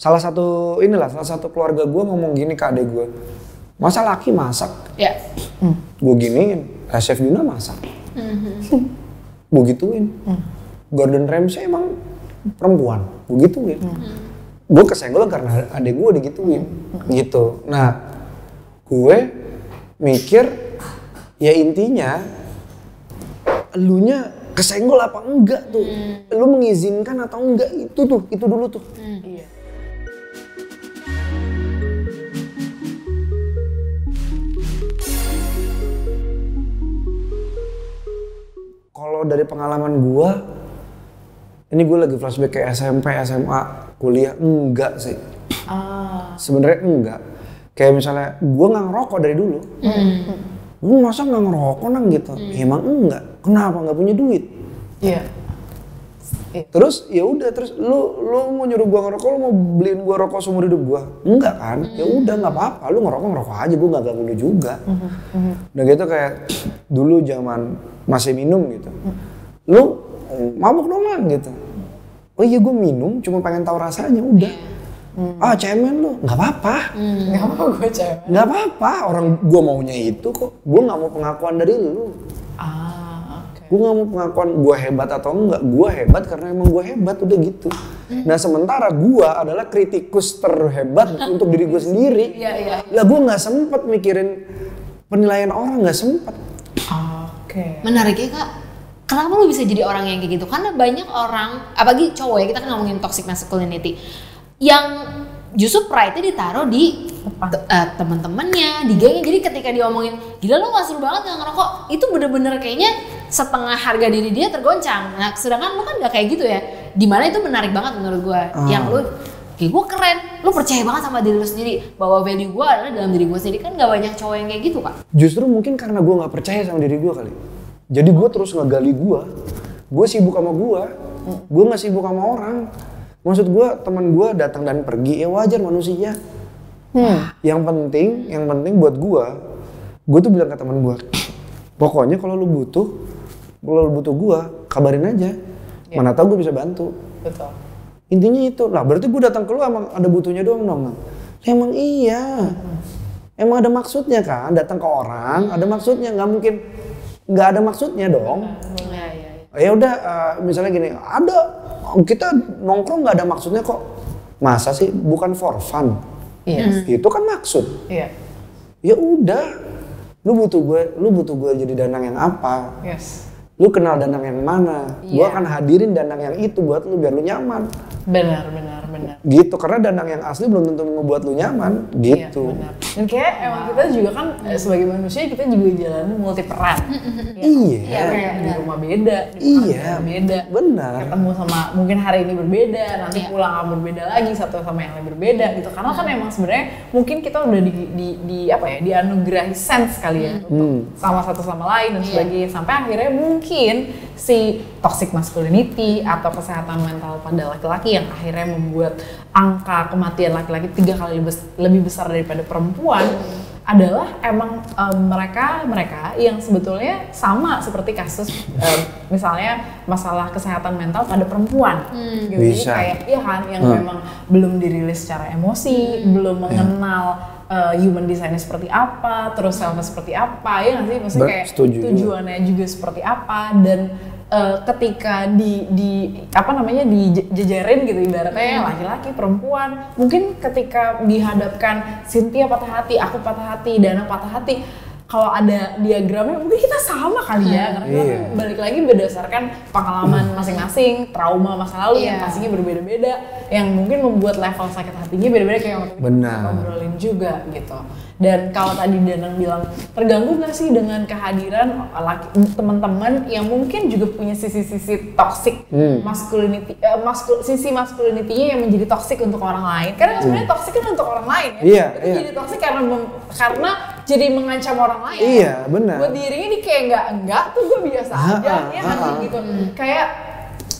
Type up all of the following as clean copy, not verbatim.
salah satu keluarga gue ngomong gini ke adek gue, masa laki masak? Ya. Gue giniin, Chef Juna masak. Gue gituin. Gordon Ramsay emang perempuan, gue gituin. Gue kesenggol karena adek gue digituin, gitu. Nah, gue mikir ya intinya, elunya kesenggol apa enggak tuh, lu mengizinkan atau enggak itu dulu tuh. Iya. Kalau dari pengalaman gue, ini gue lagi flashback ke SMP, SMA, kuliah, enggak sih. Sebenarnya enggak. Kayak misalnya gue nggak ngerokok dari dulu. Gue masa nggak ngerokok nang gitu. Emang enggak. Kenapa nggak punya duit? Iya. Terus ya udah, terus lu mau nyuruh gue ngerokok, lu mau beliin gue rokok seumur hidup gue? Enggak kan? Ya udah nggak apa-apa. Lu ngerokok aja, gue nggak ganggu lu juga. Udah gitu kayak dulu zaman masih minum gitu. Lu mabuk dong Lang gitu. Oh iya gue minum, cuma pengen tahu rasanya udah. Ah cemen lu, nggak apa-apa. Nggak apa gue cemen. Nggak apa-apa, orang gue maunya itu kok. Gue nggak mau pengakuan dari lu. Gue nggak mau pengakuan gue hebat atau enggak. Gue hebat karena emang gue hebat, udah gitu. Nah sementara gue adalah kritikus terhebat untuk diri gue sendiri. Lah gue nggak sempet mikirin penilaian orang, nggak sempet. Menariknya Kak, kenapa lu bisa jadi orang yang kayak gitu? Karena banyak orang, apalagi cowok ya, kita kan ngomongin toxic masculinity, yang justru pride-nya ditaruh di teman-temannya, di gengnya. Jadi ketika dia ngomongin, gila lo gak seru banget gak ngerokok, itu bener-bener kayaknya setengah harga diri dia tergoncang. Nah sedangkan lu kan gak kayak gitu ya, dimana itu menarik banget menurut gue. Yang lu, gue keren, lu percaya banget sama diri lu sendiri, bahwa value gue adalah dalam diri gue sendiri. Kan gak banyak cowok yang kayak gitu Kak. Justru mungkin karena gue gak percaya sama diri gue kali. Jadi gue terus ngegali gue sibuk sama gue gak sibuk sama orang. Maksud gue, teman gue datang dan pergi, ya wajar manusia. Yang penting buat gue tuh bilang ke teman gue, pokoknya kalau lu butuh gue, kabarin aja. Mana tahu gue bisa bantu. Betul. Intinya itu lah. Berarti gue datang ke lu emang ada butuhnya doang dong. Emang iya. Emang ada maksudnya kan? Datang ke orang ada maksudnya, nggak mungkin nggak ada maksudnya dong. Ya udah, misalnya gini, kita nongkrong nggak ada maksudnya kok. Masa sih? Bukan for fun. Itu kan maksud. Ya udah, lu butuh gue jadi Danang yang apa? Lu kenal Danang yang mana? Gue akan hadirin Danang yang itu buat lu biar lu nyaman. Benar. Gitu, karena Danang yang asli belum tentu ngebuat lu nyaman, gitu. Iya, dan kayak emang kita juga kan sebagai manusia kita juga jalan multi peran. Iya. Kayak di rumah beda, di rumah beda. Benar. Ketemu sama mungkin hari ini berbeda, nanti pulang berbeda lagi satu sama yang lain berbeda gitu. Karena kan emang sebenarnya mungkin kita udah dianugerahi sense kali ya untuk sama satu sama lain dan sebagainya, sampai akhirnya mungkin si toxic masculinity atau kesehatan mental pada laki-laki yang akhirnya membuat angka kematian laki-laki 3 kali lebih besar daripada perempuan adalah emang mereka yang sebetulnya sama seperti kasus misalnya masalah kesehatan mental pada perempuan gitu. Jadi kayak yang memang belum dirilis secara emosi, belum mengenal human design seperti apa, terus self seperti apa, ya nggak sih? Maksudnya kayak tujuannya juga seperti apa, dan ketika dijejerin gitu ibaratnya laki-laki perempuan, mungkin ketika dihadapkan Cynthia patah hati, aku patah hati, Dana patah hati, kalau ada diagramnya mungkin kita sama kali ya, karena kita balik lagi berdasarkan pengalaman masing-masing, trauma masa lalu yang pastinya berbeda-beda, yang mungkin membuat level sakit hatinya beda-beda kayak waktu kita ngobrolin juga gitu. Dan kalau tadi Danang bilang, terganggu nggak sih dengan kehadiran teman-teman yang mungkin juga punya sisi-sisi toxic masculinity, sisi masculinity-nya yang menjadi toxic untuk orang lain? Karena sebenarnya toxic kan untuk orang lain ya. Itu jadi toxic karena jadi mengancam orang lain. Iya, benar. Buat dirinya nih kayak enggak tuh gue biasa aja ya kan gitu. Kayak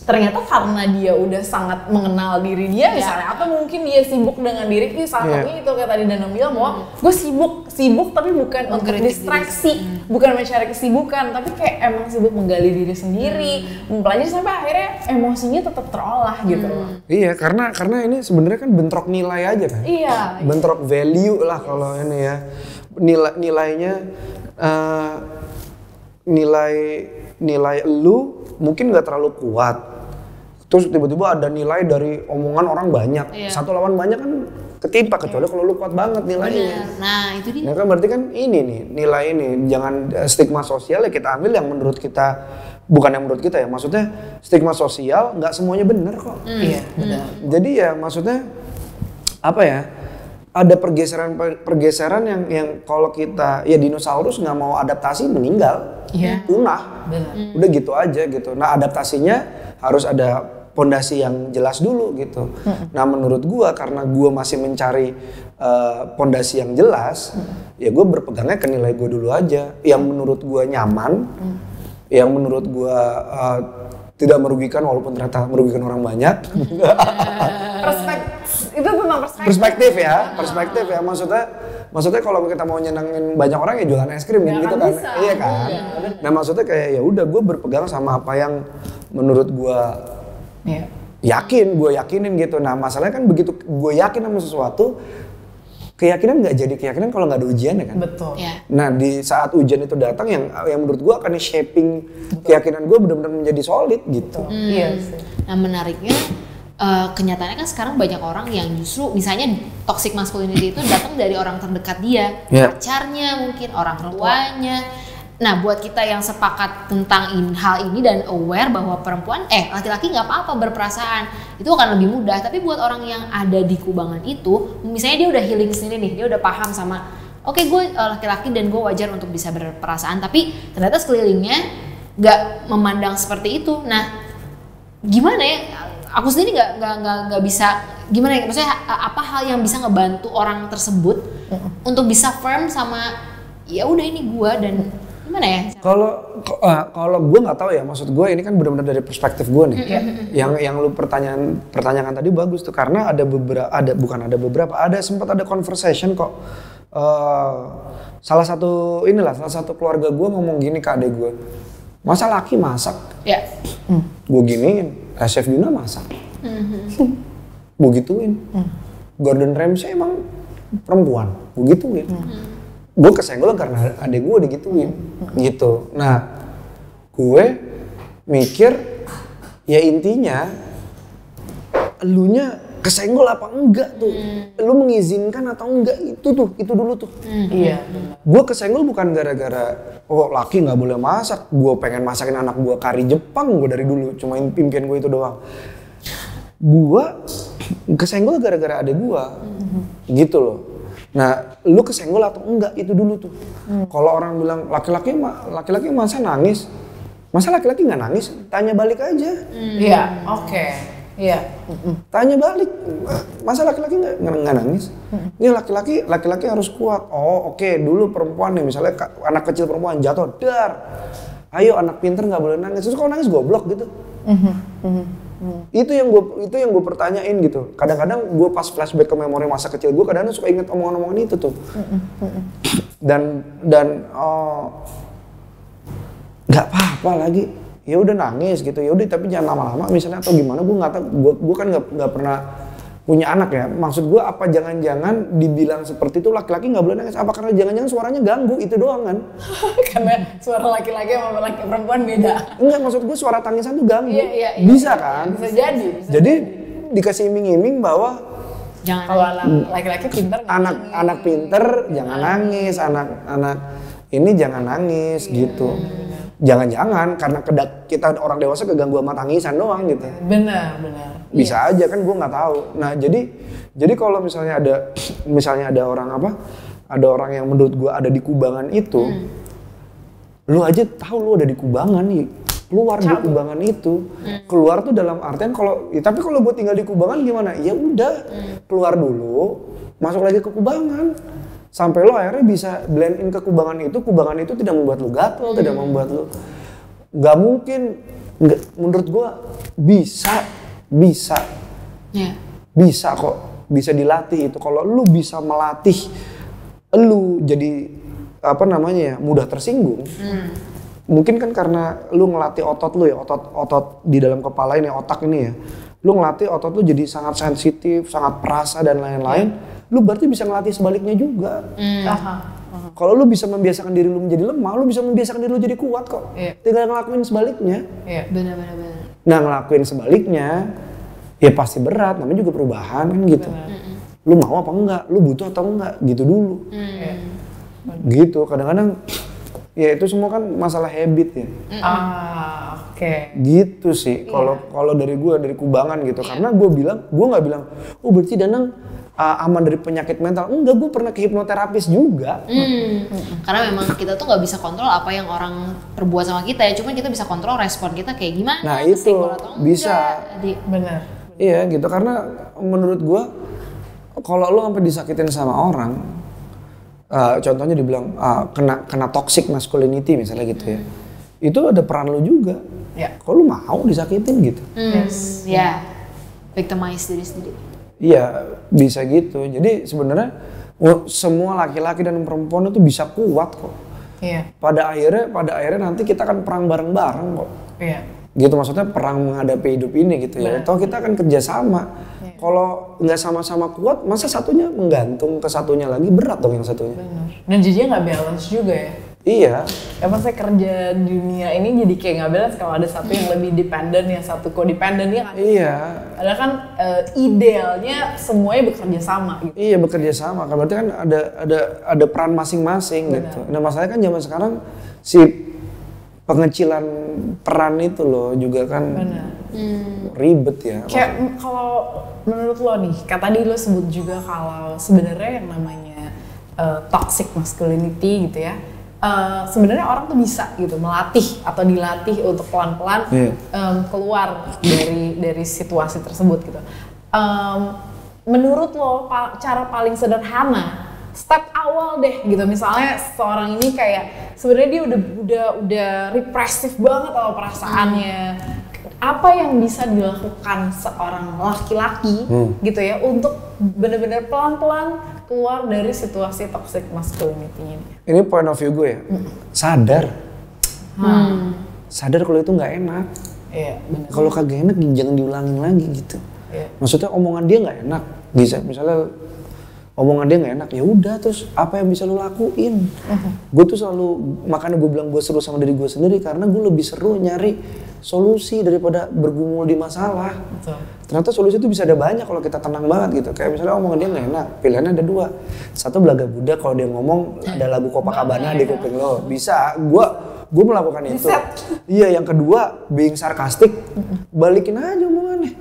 ternyata karena dia udah sangat mengenal diri dia misalnya, atau mungkin dia sibuk dengan diri ini, salah satunya itu kayak tadi Dana bilang bahwa gue sibuk tapi bukan untuk distraksi, bukan mencari kesibukan, tapi kayak emang sibuk menggali diri sendiri, mempelajari sampai akhirnya emosinya tetap terolah gitu. Iya, karena ini sebenarnya kan bentrok nilai aja kan. Iya. Bentrok value lah kalau ini ya. Nilainya nilai lu mungkin nggak terlalu kuat. Terus tiba-tiba ada nilai dari omongan orang banyak. Satu lawan banyak kan ketimpa, kecuali kalau lu kuat banget nilainya. Nah, itu dia. Nah kan berarti kan ini nih, nilai ini. Jangan stigma sosial ya kita ambil yang menurut kita, bukan yang menurut kita ya. Maksudnya stigma sosial nggak semuanya benar kok. Iya, benar. Jadi ya maksudnya apa ya? Ada pergeseran yang kalau kita ya dinosaurus nggak mau adaptasi meninggal, punah, udah gitu aja gitu. Nah adaptasinya harus ada pondasi yang jelas dulu gitu. Nah menurut gua karena gua masih mencari pondasi yang jelas, ya gua berpegangnya ke nilai gua dulu aja. Yang menurut gua nyaman, yang menurut gua tidak merugikan walaupun ternyata merugikan orang banyak. Itu tentang perspektif ya. Maksudnya kalau kita mau nyenengin banyak orang ya jualan es krim gitu kan. Iya kan. Nah maksudnya kayak ya udah gue berpegang sama apa yang menurut gue gue yakinin gitu. Nah masalahnya kan begitu gue yakin sama sesuatu, keyakinan nggak jadi keyakinan kalau nggak ada ujian ya kan. Betul. Nah di saat ujian itu datang yang menurut gue akan shaping keyakinan gue benar-benar menjadi solid gitu. Iya sih. Nah menariknya kenyataannya kan sekarang banyak orang yang justru misalnya toxic masculinity itu datang dari orang terdekat dia, pacarnya mungkin, orang tuanya. Nah buat kita yang sepakat tentang hal ini dan aware bahwa perempuan, laki-laki nggak apa-apa berperasaan, itu akan lebih mudah. Tapi buat orang yang ada di kubangan itu, misalnya dia udah healing sendiri nih, dia udah paham sama, oke, gue laki-laki dan gue wajar untuk bisa berperasaan, tapi ternyata sekelilingnya nggak memandang seperti itu. Nah gimana ya? Aku sendiri nggak bisa gimana ya, maksudnya apa hal yang bisa ngebantu orang tersebut untuk bisa firm sama ya udah ini gua, dan gimana ya? Kalau gue nggak tahu ya, maksud gue ini kan benar-benar dari perspektif gue nih. Yang lu pertanyakan tadi bagus tuh, karena ada sempat ada conversation kok. Salah satu keluarga gue ngomong gini ke adek gue, masa laki masak? Gue giniin. Chef Yuna masak, gue gituin. Gordon Ramsay emang perempuan, gue gituin. Gue kesenggol karena adek gue digituin, gitu. Nah, gue mikir ya intinya, elunya kesenggol apa enggak tuh, lu mengizinkan atau enggak itu dulu tuh. Iya. Gue kesenggol bukan gara-gara laki nggak boleh masak, gue pengen masakin anak gue kari Jepang, gue dari dulu cuma impian gue itu doang. Gue kesenggol gara-gara adek gue, gitu loh. Nah, lu kesenggol atau enggak itu dulu tuh. Kalau orang bilang laki-laki masa nangis, masa laki-laki nggak nangis? Tanya balik aja. Iya, oke. Iya. Tanya balik, masa laki-laki nggak nangis? Ini laki-laki harus kuat. Oh oke, dulu perempuan nih, misalnya anak kecil perempuan jatuh, dar. Ayo anak pinter nggak boleh nangis. Terus kalau nangis goblok gitu. Itu yang gue pertanyain gitu. Kadang-kadang gue pas flashback ke memori masa kecil gue, kadang-kadang suka inget omongan-omongan itu tuh. Dan nggak apa-apa lagi. Ya udah nangis gitu, ya udah tapi jangan lama-lama misalnya atau gimana, gue nggak tahu, gue kan nggak pernah punya anak ya, maksud gue apa jangan-jangan dibilang seperti itu laki-laki nggak boleh nangis, apa karena jangan-jangan suaranya ganggu, itu doang kan? Karena suara laki-laki sama laki perempuan beda. Enggak, maksud gue suara tangisan tuh ganggu. Iya. Bisa kan? Bisa jadi. Jadi dikasih iming-iming bahwa jangan, kalau anak laki-laki pinter, anak pinter jangan nangis, anak ini jangan nangis gitu. Jangan-jangan karena kita orang dewasa keganggu sama tangisan doang gitu. Benar. Bisa aja kan, gue nggak tahu. Nah jadi kalau misalnya ada orang yang menurut gue ada di kubangan itu, lu aja tahu lu ada di kubangan nih, keluar di kubangan itu. Keluar tuh dalam artian tapi kalau gue tinggal di kubangan gimana? Ya udah keluar dulu, masuk lagi ke kubangan. Sampai lo akhirnya bisa blend in ke kubangan itu tidak membuat lo gatel, tidak membuat lo, nggak mungkin Nggak, menurut gue bisa Ya. bisa kok, bisa dilatih itu. Kalau lu bisa melatih lu jadi apa namanya ya, mudah tersinggung. Mungkin kan karena lu ngelatih otot lu ya, otot di dalam kepala ini, otak ini ya. Lu ngelatih otot lu jadi sangat sensitif, sangat perasa dan lain-lain. Lu berarti bisa ngelatih sebaliknya juga. Kalau lu bisa membiasakan diri lu menjadi lemah, lu bisa membiasakan diri lu jadi kuat kok. Tinggal ngelakuin sebaliknya. Benar. Nah, ngelakuin sebaliknya ya pasti berat, namanya juga perubahan kan gitu. Lu mau apa enggak, lu butuh atau enggak, gitu dulu. Gitu, kadang-kadang ya itu semua kan masalah habit ya. Gitu sih, kalau dari Kubangan gitu. Karena gue nggak bilang, oh berarti Danang aman dari penyakit mental. Enggak, gue pernah ke hipnoterapis juga. Karena memang kita tuh nggak bisa kontrol apa yang orang perbuat sama kita ya, cuman kita bisa kontrol respon kita kayak gimana. Nah itu bisa. Benar. Iya gitu, karena menurut gue kalau lo sampai disakitin sama orang, contohnya dibilang kena toxic masculinity misalnya gitu ya, itu ada peran lo juga. Kalau lo mau disakitin gitu. Ya, victimize diri sendiri. Iya, bisa gitu. Jadi sebenarnya semua laki-laki dan perempuan itu bisa kuat kok. Pada akhirnya nanti kita akan perang bareng-bareng kok. Gitu, maksudnya perang menghadapi hidup ini gitu ya. Atau kita akan kerjasama. Kalau nggak sama-sama kuat, masa satunya menggantung ke satunya lagi, berat dong yang satunya. Benar. Dan jadinya nggak balance juga ya. Iya. Emang saya kerja di dunia ini jadi kayak nggak balance kalau ada satu yang lebih dependent, yang satu codependent ya kan? Iya. Padahal kan idealnya semuanya bekerja sama gitu. Iya, bekerja sama. Kan berarti kan ada peran masing-masing gitu. Nah masalahnya kan zaman sekarang si pengecilan peran itu loh juga kan ribet ya. Kayak kalau menurut lo nih, tadi lo sebut juga kalau sebenarnya yang namanya toxic masculinity gitu ya. Sebenarnya orang tuh bisa gitu melatih atau dilatih untuk pelan-pelan keluar dari situasi tersebut gitu. Menurut lo cara paling sederhana, step awal deh gitu, misalnya seorang ini kayak sebenarnya dia udah represif banget sama perasaannya, apa yang bisa dilakukan seorang laki-laki gitu ya untuk benar-benar pelan-pelan keluar dari situasi toxic masculinity ini? Ini point of view gue ya, sadar kalau itu nggak enak. Kalau kagak enak jangan diulangin lagi gitu. Maksudnya omongan dia nggak enak, bisa misalnya omongan dia nggak enak, ya udah terus apa yang bisa lo lakuin? Gue tuh selalu, makanya gue bilang gue seru sama diri gue sendiri karena gue lebih seru nyari solusi daripada bergumul di masalah. Ternyata solusi itu bisa ada banyak kalau kita tenang banget gitu. Kayak misalnya omongan dia nggak enak, pilihannya ada dua. Satu, belaga budak, kalau dia ngomong ada lagu Copacabana di kuping lo, bisa. Gue melakukan itu. Iya, yang kedua being sarkastik, balikin aja omongannya.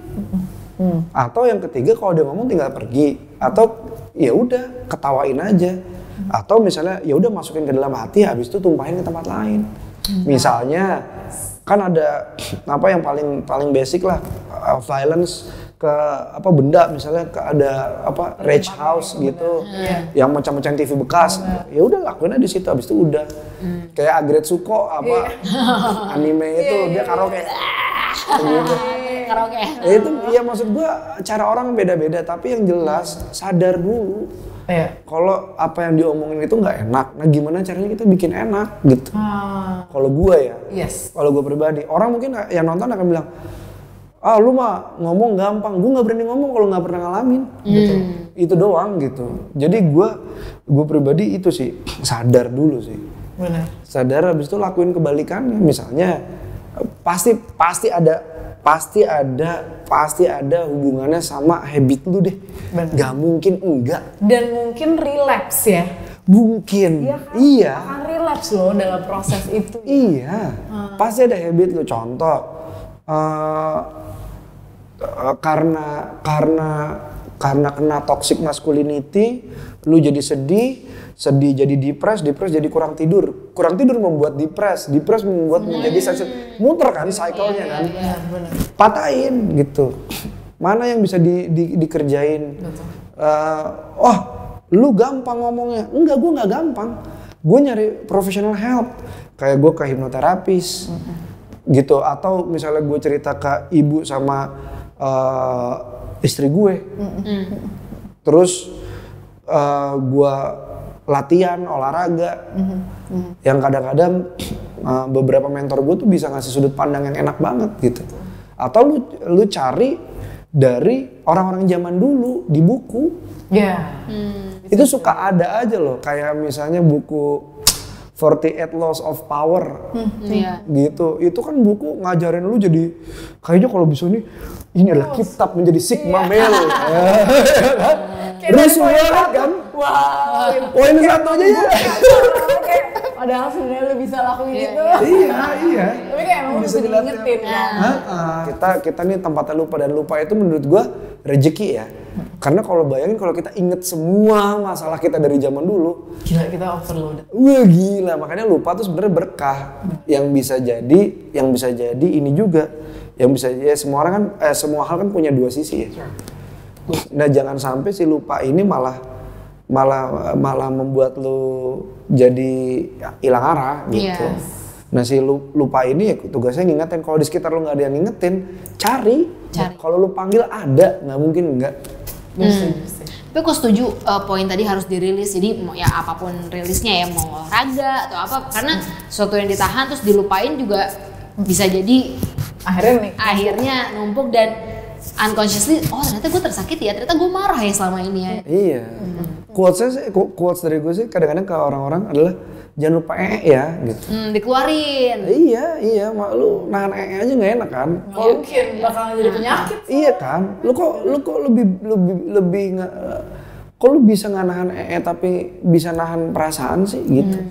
Atau yang ketiga kalau dia ngomong tinggal pergi, atau ya udah ketawain aja. Atau misalnya ya udah masukin ke dalam hati, habis itu tumpahin ke tempat lain. Misalnya kan ada apa yang paling basic lah, violence ke apa benda, misalnya ke ada apa rage house gitu, yang macam-macam TV bekas, ya udah lakuin aja di situ, habis itu udah kayak Agretsuko apa anime itu dia karaoke gitu. Karaoke. Ya itu ya maksud gua cara orang beda-beda, tapi yang jelas sadar dulu. Kalau apa yang diomongin itu nggak enak, nah gimana caranya kita bikin enak gitu. Kalau gua ya, kalau gua pribadi, orang mungkin yang nonton akan bilang, lu mah ngomong gampang, gua nggak berani ngomong kalau nggak pernah ngalamin. Gitu. Itu doang gitu. Jadi gua pribadi itu sih sadar dulu sih. Benar. Sadar, habis itu lakuin kebalikannya. Misalnya pasti ada hubungannya sama habit lu deh. Bener. Gak mungkin enggak. Dan mungkin relapse ya. Mungkin. Iya kan? Iya. Akan relapse loh dalam proses itu. Iya. Pasti ada habit lu. Contoh, karena kena toxic masculinity, lu jadi sedih jadi depres jadi kurang tidur membuat depres membuat menjadi sensitif, muter kan cycle-nya kan. Patahin gitu. Mana yang bisa dikerjain? Lu gampang ngomongnya. Enggak, gue nggak gampang. Gue nyari professional help. Kayak gue ke hipnoterapis. gitu. Atau misalnya gue cerita ke ibu sama istri gue, terus gue latihan olahraga, yang kadang-kadang beberapa mentor gue tuh bisa ngasih sudut pandang yang enak banget gitu. Atau lu cari dari orang-orang zaman dulu di buku. Itu suka ada aja loh, kayak misalnya buku 48 Laws of Power, gitu. Itu kan buku ngajarin lu jadi kayaknya kalau bisa nih, ini adalah kitab menjadi Sigma Male. Rusuh banget kan? Wow. Poin satu aja ya. Padahal sebenarnya lu bisa lakuin itu. Iya. Tapi kayak emang bisa diingetin kan. Kita nih tempatnya lupa, dan lupa itu menurut gua rezeki ya. Karena kalau bayangin kalau kita inget semua masalah kita dari zaman dulu, Gila, kita overloaded. wah gila. Makanya lupa tuh sebenarnya berkah yang bisa jadi ini juga, yang bisa ya semua orang kan semua hal kan punya dua sisi ya. Nah jangan sampai si lupa ini malah membuat lu jadi hilang arah gitu. Nah si lupa ini ya tugasnya ngingetin. Kalau di sekitar lu nggak ada yang ngingetin, cari. Kalau lu panggil ada, nggak mungkin enggak. Tapi aku setuju poin tadi harus dirilis. Jadi mau ya apapun rilisnya ya, mau olahraga atau apa, karena sesuatu yang ditahan terus dilupain juga bisa jadi akhirnya numpuk dan unconsciously, oh ternyata gue tersakiti ya, ternyata gue marah ya selama ini ya. Iya. Quotes dari gue sih kadang-kadang ke orang-orang adalah jangan lupa ya gitu. Dikeluarin. Iya, lu nahan aja nggak enak kan? Mungkin bakalan jadi penyakit. Iya kan? Lu kok lebih nggak? Kok lu bisa nggak nahan tapi bisa nahan perasaan sih gitu?